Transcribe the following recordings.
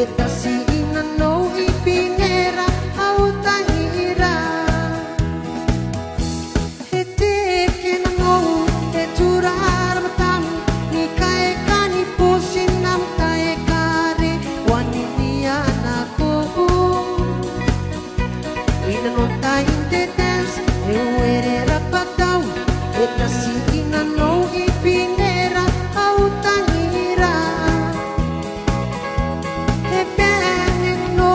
eta si ina no ipinera au tangira e te ke na no e turar matam ni kae kani posinam kae kare wani ni anako ina no tai te dance e uere rapatau eta si ina no ipinera au tangira e bene no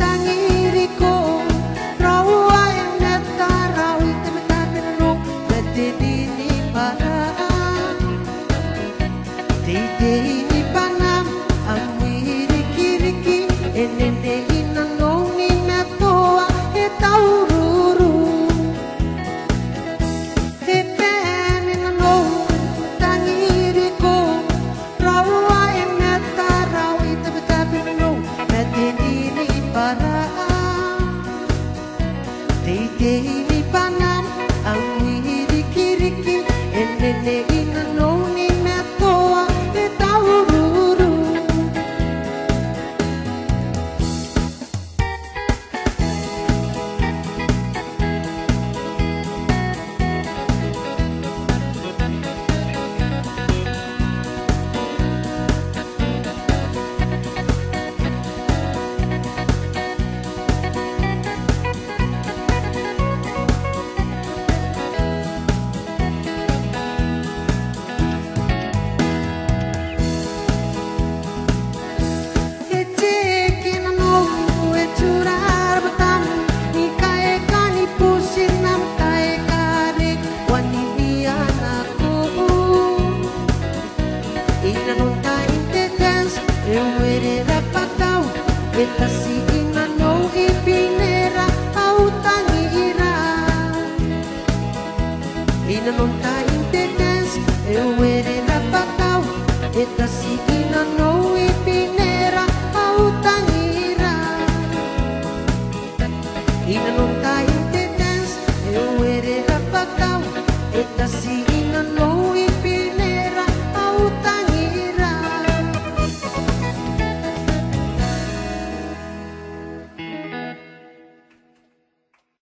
tangiri ko rawa e neta rawi te meta no te dini para te ini panam amiri kiriki enene ina no ni metoa e taururu e bene no tangiri ko rawa e neta rawi te meta no te dini para te ini panam amiri kiriki enene ina no ni metoa e taururu e te ke na no e turar batam ni kae kani pusinam kae kare wani ni anako ina no tai te dance e uere rapatau eta si ina no ipinera au tangira ina no tai te dance e uere rapatau eta si